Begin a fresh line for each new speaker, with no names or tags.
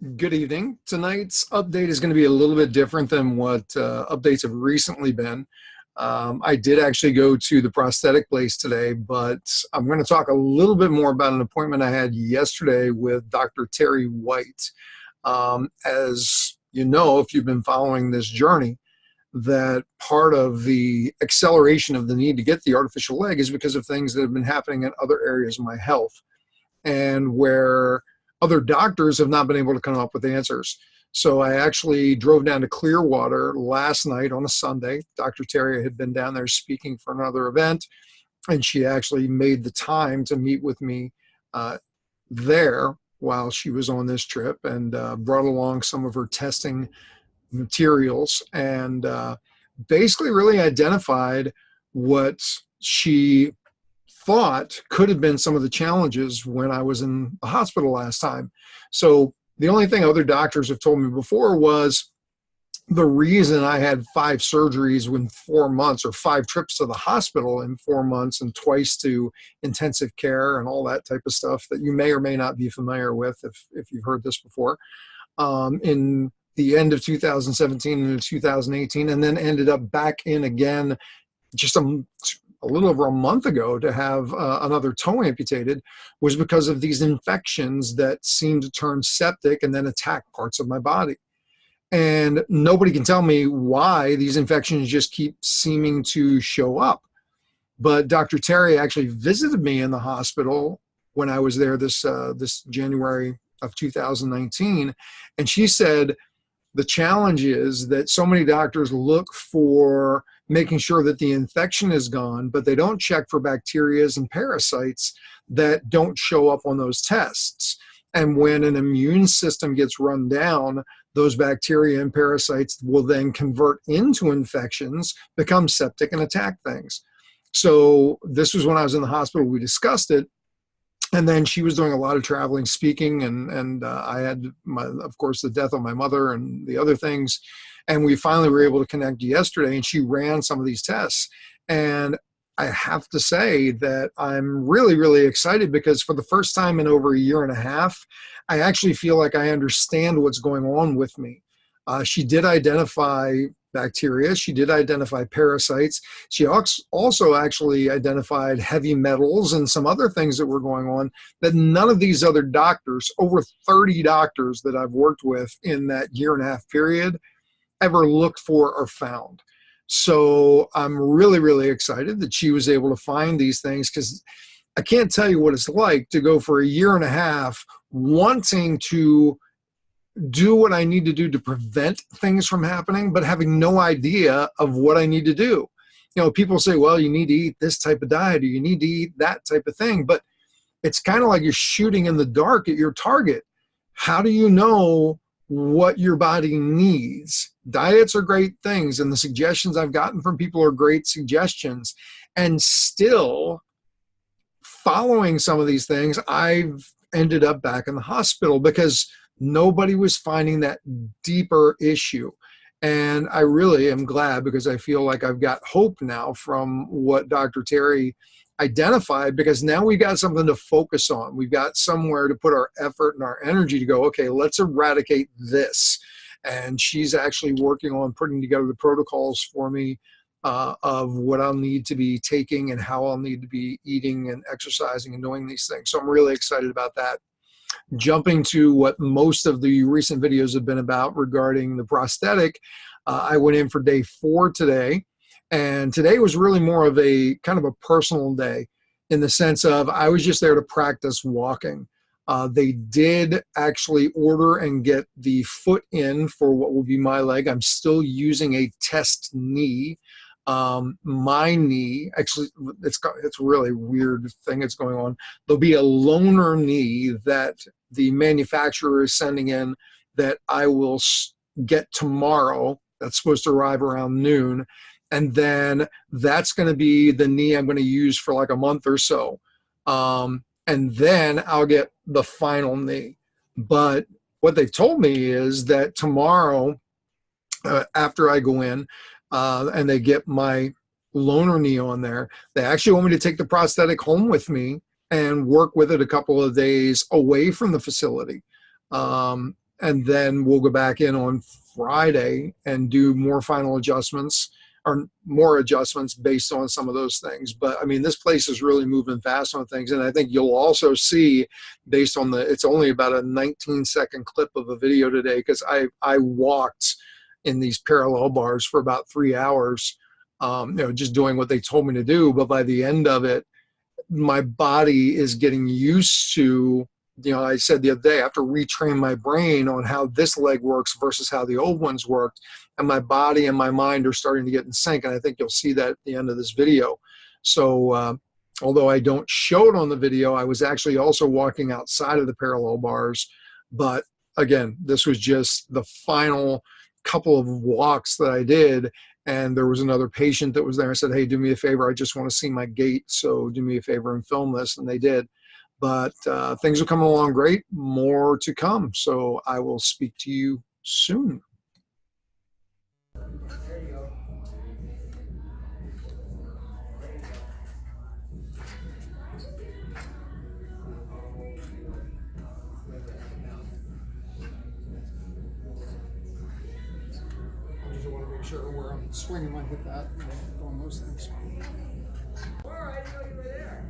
Good evening. Tonight's update is going to be a little bit different than what updates have recently been. I did actually go to the prosthetic place today, but I'm going to talk a little bit more about an appointment I had yesterday with Dr. Terry White. As you know, if you've been following this journey, that part of the acceleration of the need to get the artificial leg is because of things that have been happening in other areas of my health, and where other doctors have not been able to come up with answers. So I actually drove down to Clearwater last night on a Sunday. Dr. Terry had been down there speaking for another event, and she actually made the time to meet with me there while she was on this trip, and brought along some of her testing materials, and basically really identified what she thought could have been some of the challenges when I was in the hospital last time. So the only thing other doctors have told me before was the reason I had 5 surgeries in 4 months, or 5 trips to the hospital in 4 months, and twice to intensive care and all that type of stuff that you may or may not be familiar with if you've heard this before, in the end of 2017 and 2018, and then ended up back in again just a little over a month ago to have another toe amputated, was because of these infections that seem to turn septic and then attack parts of my body. And nobody can tell me why these infections just keep seeming to show up. But Dr. Terry actually visited me in the hospital when I was there this January of 2019, and she said the challenge is that so many doctors look for making sure that the infection is gone, but they don't check for bacteria and parasites that don't show up on those tests. And when an immune system gets run down, those bacteria and parasites will then convert into infections, become septic, and attack things. So this was when I was in the hospital. We discussed it. And then she was doing a lot of traveling, speaking, and I had, of course, the death of my mother and the other things. And we finally were able to connect yesterday, and she ran some of these tests. And I have to say that I'm really, really excited, because for the first time in over a year and a half, I actually feel like I understand what's going on with me. She did identify bacteria. She did identify parasites. She also actually identified heavy metals and some other things that were going on that none of these other doctors, over 30 doctors that I've worked with in that year and a half period, ever looked for or found. So I'm really, really excited that she was able to find these things, because I can't tell you what it's like to go for a year and a half wanting to do what I need to do to prevent things from happening, but having no idea of what I need to do. You know, people say, well, you need to eat this type of diet, or you need to eat that type of thing, but it's kind of like you're shooting in the dark at your target. How do you know what your body needs? Diets are great things, and the suggestions I've gotten from people are great suggestions. And still, following some of these things, I've ended up back in the hospital because nobody was finding that deeper issue. And I really am glad, because I feel like I've got hope now from what Dr. Terry identified, because now we've got something to focus on. We've got somewhere to put our effort and our energy to go, okay, let's eradicate this. And she's actually working on putting together the protocols for me of what I'll need to be taking and how I'll need to be eating and exercising and doing these things. So I'm really excited about that. Jumping to what most of the recent videos have been about regarding the prosthetic, I went in for day 4 today. And today was really more of a kind of a personal day, in the sense of I was just there to practice walking. They did actually order and get the foot in for what will be my leg. I'm still using a test knee. My knee, actually, it's a really weird thing that's going on. There'll be a loaner knee that the manufacturer is sending in that I will get tomorrow. That's supposed to arrive around noon. And then that's going to be the knee I'm going to use for like a month or so. And then I'll get the final knee. But what they've told me is that tomorrow, after I go in, and they get my loaner knee on there, they actually want me to take the prosthetic home with me and work with it a couple of days away from the facility. and then we'll go back in on Friday and do more final adjustments or more adjustments based on some of those things. But I mean, this place is really moving fast on things. And I think you'll also see, based on it's only about a 19-second clip of a video today, because I walked in these parallel bars for about 3 hours, just doing what they told me to do. But by the end of it, my body is getting used to, I said the other day, I have to retrain my brain on how this leg works versus how the old ones worked. And my body and my mind are starting to get in sync. And I think you'll see that at the end of this video. So although I don't show it on the video, I was actually also walking outside of the parallel bars. But again, this was just the final couple of walks that I did. And there was another patient that was there. I said, hey, do me a favor. I just want to see my gait. So do me a favor and film this. And they did. But things are coming along great. More to come. So I will speak to you soon.
There you go.
I just want to make sure where I'm swinging my hip at on those things.
All right, you know you were there.